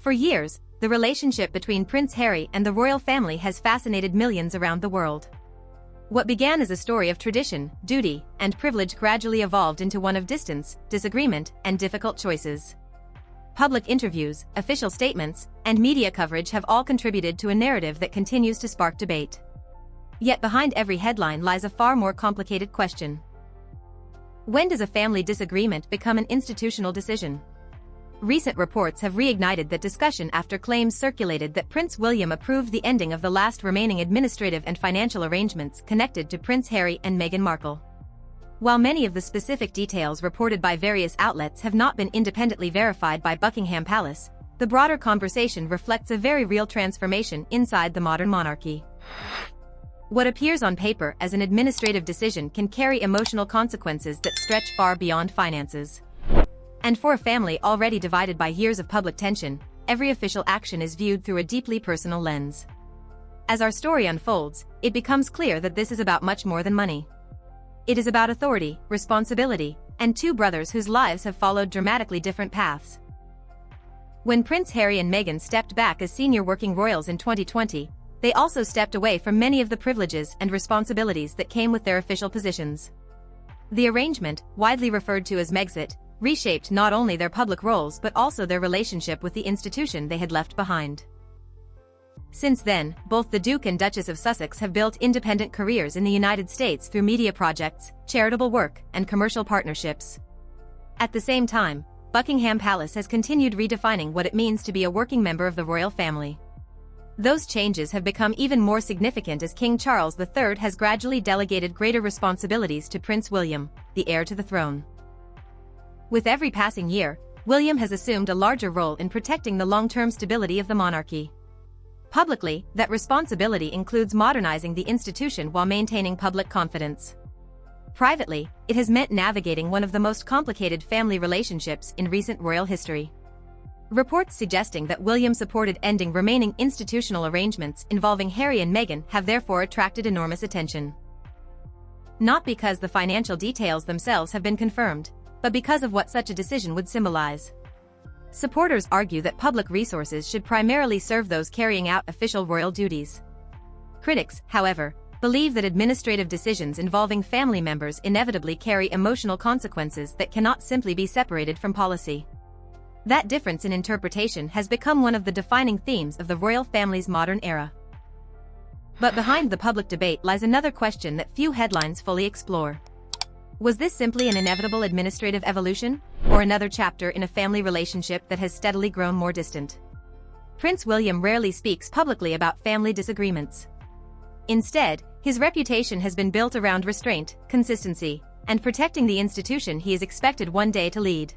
For years, the relationship between Prince Harry and the royal family has fascinated millions around the world. What began as a story of tradition, duty, and privilege gradually evolved into one of distance, disagreement, and difficult choices. Public interviews, official statements, and media coverage have all contributed to a narrative that continues to spark debate. Yet behind every headline lies a far more complicated question. When does a family disagreement become an institutional decision? Recent reports have reignited that discussion after claims circulated that Prince William approved the ending of the last remaining administrative and financial arrangements connected to Prince Harry and Meghan Markle. While many of the specific details reported by various outlets have not been independently verified by Buckingham Palace, the broader conversation reflects a very real transformation inside the modern monarchy. What appears on paper as an administrative decision can carry emotional consequences that stretch far beyond finances. And for a family already divided by years of public tension, every official action is viewed through a deeply personal lens. As our story unfolds, it becomes clear that this is about much more than money. It is about authority, responsibility, and two brothers whose lives have followed dramatically different paths. When Prince Harry and Meghan stepped back as senior working royals in 2020, they also stepped away from many of the privileges and responsibilities that came with their official positions. The arrangement, widely referred to as Megxit, reshaped not only their public roles but also their relationship with the institution they had left behind. Since then, both the Duke and Duchess of Sussex have built independent careers in the United States through media projects, charitable work, and commercial partnerships. At the same time, Buckingham Palace has continued redefining what it means to be a working member of the royal family. Those changes have become even more significant as King Charles III has gradually delegated greater responsibilities to Prince William, the heir to the throne. With every passing year, William has assumed a larger role in protecting the long-term stability of the monarchy. Publicly, that responsibility includes modernizing the institution while maintaining public confidence. Privately, it has meant navigating one of the most complicated family relationships in recent royal history. Reports suggesting that William supported ending remaining institutional arrangements involving Harry and Meghan have therefore attracted enormous attention. Not because the financial details themselves have been confirmed, but because of what such a decision would symbolize. Supporters argue that public resources should primarily serve those carrying out official royal duties. Critics, however, believe that administrative decisions involving family members inevitably carry emotional consequences that cannot simply be separated from policy. That difference in interpretation has become one of the defining themes of the royal family's modern era. But behind the public debate lies another question that few headlines fully explore. Was this simply an inevitable administrative evolution, or another chapter in a family relationship that has steadily grown more distant? Prince William rarely speaks publicly about family disagreements. Instead, his reputation has been built around restraint, consistency, and protecting the institution he is expected one day to lead.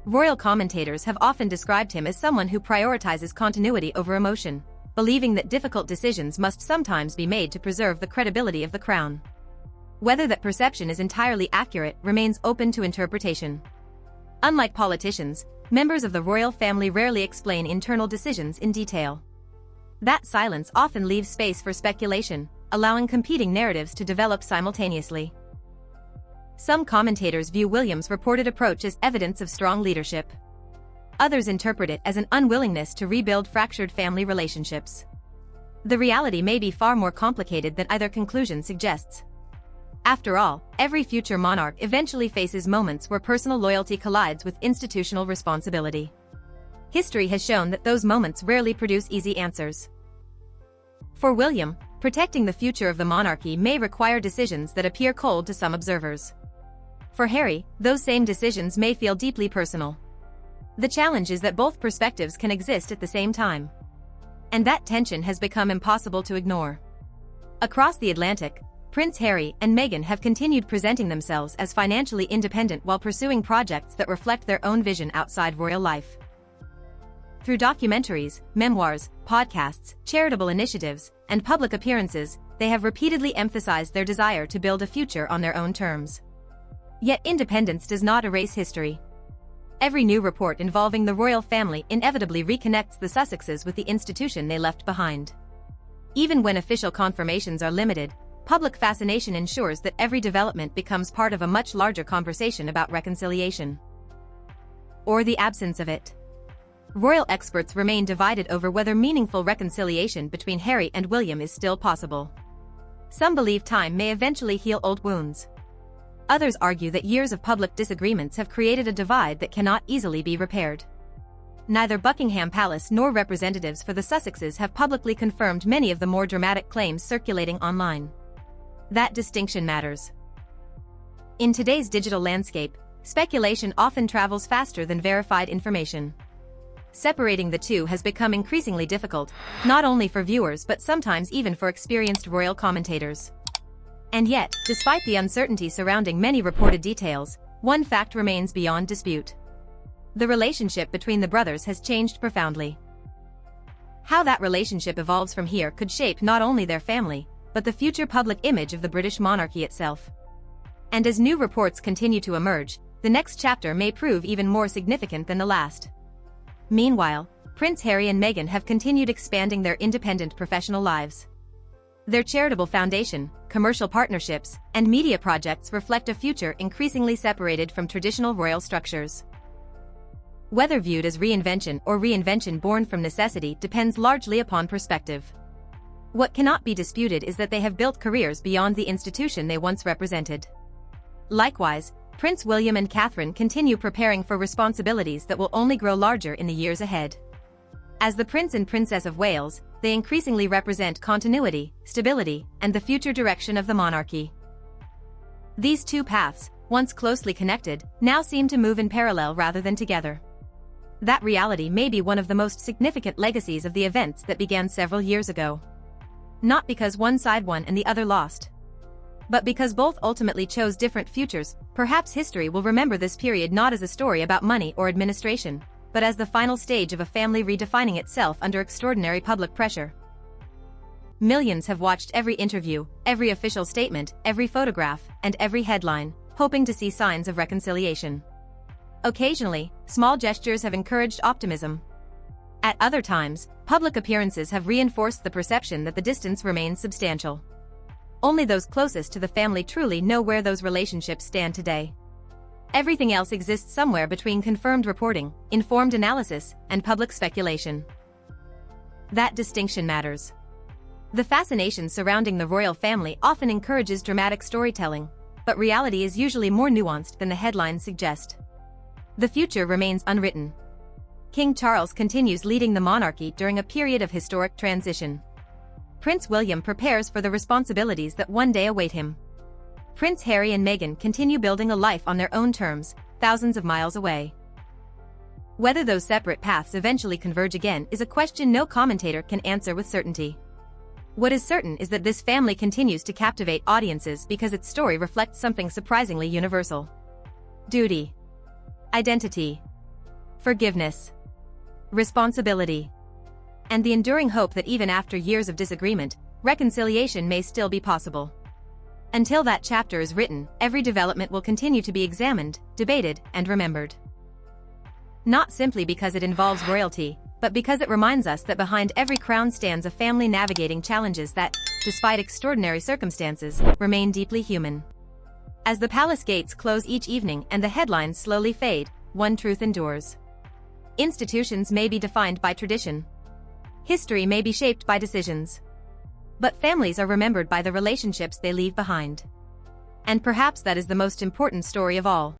Royal commentators have often described him as someone who prioritizes continuity over emotion, believing that difficult decisions must sometimes be made to preserve the credibility of the crown. Whether that perception is entirely accurate remains open to interpretation. Unlike politicians, members of the royal family rarely explain internal decisions in detail. That silence often leaves space for speculation, allowing competing narratives to develop simultaneously. Some commentators view William's reported approach as evidence of strong leadership. Others interpret it as an unwillingness to rebuild fractured family relationships. The reality may be far more complicated than either conclusion suggests. After all, every future monarch eventually faces moments where personal loyalty collides with institutional responsibility. History has shown that those moments rarely produce easy answers. For William, protecting the future of the monarchy may require decisions that appear cold to some observers. For Harry, those same decisions may feel deeply personal. The challenge is that both perspectives can exist at the same time. And that tension has become impossible to ignore. Across the Atlantic, Prince Harry and Meghan have continued presenting themselves as financially independent while pursuing projects that reflect their own vision outside royal life. Through documentaries, memoirs, podcasts, charitable initiatives, and public appearances, they have repeatedly emphasized their desire to build a future on their own terms. Yet independence does not erase history. Every new report involving the royal family inevitably reconnects the Sussexes with the institution they left behind. Even when official confirmations are limited, public fascination ensures that every development becomes part of a much larger conversation about reconciliation. Or the absence of it. Royal experts remain divided over whether meaningful reconciliation between Harry and William is still possible. Some believe time may eventually heal old wounds. Others argue that years of public disagreements have created a divide that cannot easily be repaired. Neither Buckingham Palace nor representatives for the Sussexes have publicly confirmed many of the more dramatic claims circulating online. That distinction matters. In today's digital landscape, speculation often travels faster than verified information. Separating the two has become increasingly difficult, not only for viewers but sometimes even for experienced royal commentators. And yet, despite the uncertainty surrounding many reported details, one fact remains beyond dispute. The relationship between the brothers has changed profoundly. How that relationship evolves from here could shape not only their family, but the future public image of the British monarchy itself. And as new reports continue to emerge, the next chapter may prove even more significant than the last. Meanwhile, Prince Harry and Meghan have continued expanding their independent professional lives. Their charitable foundation, commercial partnerships, and media projects reflect a future increasingly separated from traditional royal structures. Whether viewed as reinvention or reinvention born from necessity depends largely upon perspective. What cannot be disputed is that they have built careers beyond the institution they once represented. Likewise, Prince William and Catherine continue preparing for responsibilities that will only grow larger in the years ahead. As the Prince and Princess of Wales, they increasingly represent continuity, stability, and the future direction of the monarchy. These two paths, once closely connected, now seem to move in parallel rather than together. That reality may be one of the most significant legacies of the events that began several years ago. Not because one side won and the other lost, but because both ultimately chose different futures. Perhaps history will remember this period not as a story about money or administration, but as the final stage of a family redefining itself under extraordinary public pressure. Millions have watched every interview, every official statement, every photograph, and every headline, hoping to see signs of reconciliation. Occasionally, small gestures have encouraged optimism. At other times, public appearances have reinforced the perception that the distance remains substantial. Only those closest to the family truly know where those relationships stand today. Everything else exists somewhere between confirmed reporting, informed analysis, and public speculation. That distinction matters. The fascination surrounding the royal family often encourages dramatic storytelling, but reality is usually more nuanced than the headlines suggest. The future remains unwritten. King Charles continues leading the monarchy during a period of historic transition. Prince William prepares for the responsibilities that one day await him. Prince Harry and Meghan continue building a life on their own terms, thousands of miles away. Whether those separate paths eventually converge again is a question no commentator can answer with certainty. What is certain is that this family continues to captivate audiences because its story reflects something surprisingly universal: duty, identity, forgiveness, responsibility, and the enduring hope that even after years of disagreement, reconciliation may still be possible. Until that chapter is written, every development will continue to be examined, debated, and remembered. Not simply because it involves royalty, but because it reminds us that behind every crown stands a family navigating challenges that, despite extraordinary circumstances, remain deeply human. As the palace gates close each evening and the headlines slowly fade, one truth endures. Institutions may be defined by tradition. History may be shaped by decisions. But families are remembered by the relationships they leave behind. And perhaps that is the most important story of all.